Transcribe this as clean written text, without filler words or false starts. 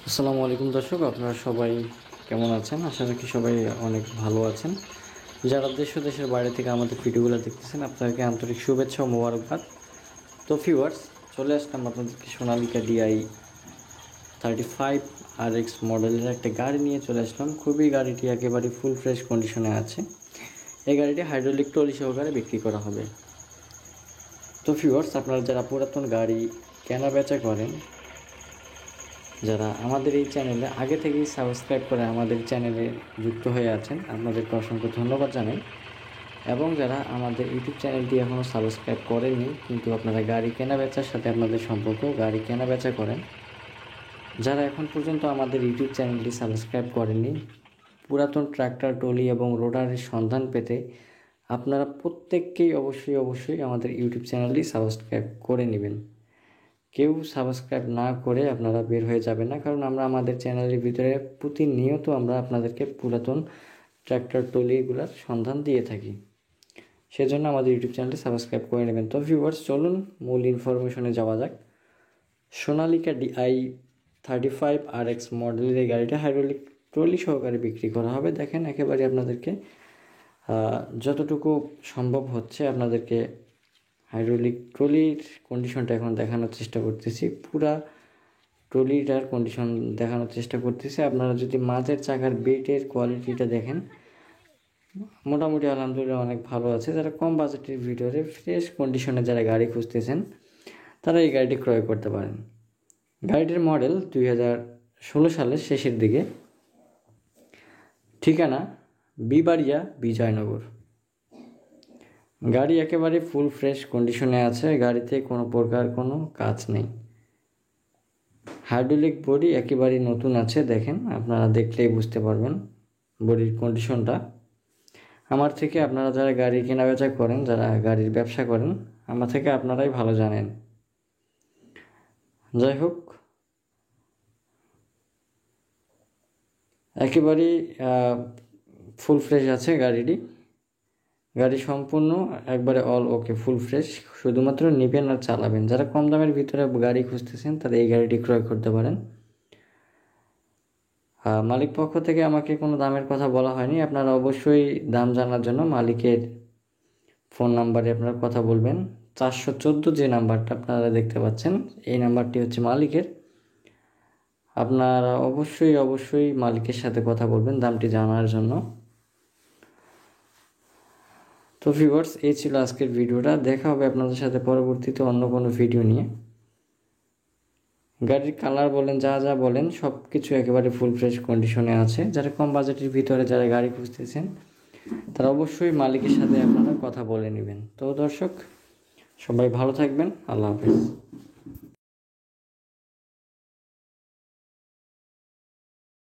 আসসালামু আলাইকুম দর্শক, আপনারা সবাই কেমন আছেন? আশা রাখি সবাই অনেক ভালো আছেন। যারা দেশ ও দেশের বাইরে থেকে আমাদের ভিডিওগুলো দেখতেছেন, আপনাদেরকে আন্তরিক শুভেচ্ছা ও মোবারকবাদ। তো ভিউয়ার্স, চলে আসলাম আপনাদেরকে সোনালিকা DI 35 RX মডেলের একটা গাড়ি নিয়ে চলে আসলাম। গাড়িটি একেবারে ফুল ফ্রেশ কন্ডিশনে আছে। এই গাড়িটি হাইড্রোলিক ট্রলি সহকারে বিক্রি করা হবে। তো ভিউয়ার্স, আপনারা যারা পুরাতন গাড়ি কেনা বেচা করেন, যারা আমাদের এই চ্যানেলে আগে থেকেই সাবস্ক্রাইব করে আমাদের চ্যানেলে যুক্ত হয়ে আছেন, আপনাদেরকে অসংখ্য ধন্যবাদ জানাই। এবং যারা আমাদের ইউটিউব চ্যানেলটি এখনও সাবস্ক্রাইব করেনি, কিন্তু আপনারা গাড়ি কেনা বেচার সাথে আপনাদের সম্পর্ক, গাড়ি কেনা বেচা করেন, যারা এখন পর্যন্ত আমাদের ইউটিউব চ্যানেলটি সাবস্ক্রাইব করেননি, পুরাতন ট্রাক্টর, ট্রলি এবং রোটারের সন্ধান পেতে আপনারা প্রত্যেককেই অবশ্যই আমাদের ইউটিউব চ্যানেলটি সাবস্ক্রাইব করে নেবেন। কেউ সাবস্ক্রাইব না করে আপনারা বের হয়ে যাবেন না, কারণ আমরা আমাদের চ্যানেলের ভিতরে প্রতিনিয়ত আমরা আপনাদেরকে পুরাতন ট্র্যাক্টর ট্রলিগুলোর সন্ধান দিয়ে থাকি। সেজন্য আমাদের ইউটিউব চ্যানেলটি সাবস্ক্রাইব করে নেবেন। তো ভিউয়ার্স, চলুন মূল ইনফরমেশনে যাওয়া যাক। সোনালিকা DI 35 RX মডেলের এই গাড়িটা হাইড্রোলিক ট্রলি সহকারে বিক্রি করা হবে। দেখেন, একেবারে আপনাদেরকে যতটুকু সম্ভব হচ্ছে আপনাদেরকে হাইড্রোলিক ট্রলির কন্ডিশনটা এখন দেখানোর চেষ্টা করতেছি। পুরা ট্রলিটার কন্ডিশন দেখানোর চেষ্টা করতেছি। আপনারা যদি মাঝের চাকার বেল্টের কোয়ালিটিটা দেখেন, মোটামুটি আলহামদুলিল্লাহ অনেক ভালো আছে। যারা কম বাজেটের ভিতরে ফ্রেশ কন্ডিশনে যারা গাড়ি খুঁজতেছেন, তারা এই গাড়িটি ক্রয় করতে পারেন। গাড়িটির মডেল 2016 সালের শেষের দিকে। ঠিকানা বিবাড়িয়া, বিজয়নগর। গাড়ি একেবারে ফুল ফ্রেশ কন্ডিশনে আছে। গাড়িতে কোনো প্রকার কোনো কাজ নেই। হাইড্রোলিক বডি একেবারে নতুন আছে। দেখেন, আপনারা দেখলেই বুঝতে পারবেন বডির কন্ডিশনটা। আমার থেকে আপনারা যারা গাড়ি কেনাবেচা করেন, যারা গাড়ির ব্যবসা করেন, আমার থেকে আপনারাই ভালো জানেন। যাই হোক, একেবারেই ফুল ফ্রেশ আছে গাড়িটি। গাড়ি সম্পূর্ণ একবারে অল ওকে, ফুল ফ্রেশ। শুধুমাত্র নেবেন আর চালাবেন। যারা কম দামের ভিতরে গাড়ি খুঁজতেছেন, তারা এই গাড়িটি ক্রয় করতে পারেন। মালিক পক্ষ থেকে আমাকে কোনো দামের কথা বলা হয়নি। আপনারা অবশ্যই দাম জানার জন্য মালিকের ফোন নাম্বারে আপনারা কথা বলবেন। 414 যে নাম্বারটা আপনারা দেখতে পাচ্ছেন, এই নাম্বারটি হচ্ছে মালিকের। আপনারা অবশ্যই মালিকের সাথে কথা বলবেন দামটি জানার জন্য। তো ভিউয়ার্স, এই ছিল আজকের ভিডিওটা। দেখা হবে আপনাদের সাথে পরবর্তীতে অন্য কোনো ভিডিও নিয়ে। গাড়ির কালার বলেন, যা বলেন, সব কিছু একেবারে ফুল ফ্রেশ কন্ডিশনে আছে। যারা কম বাজেটের ভিতরে যারা গাড়ি খুঁজতেছেন, তারা অবশ্যই মালিকের সাথে আপনারা কথা বলে নেবেন। তো দর্শক, সবাই ভালো থাকবেন। আল্লাহ হাফেজ।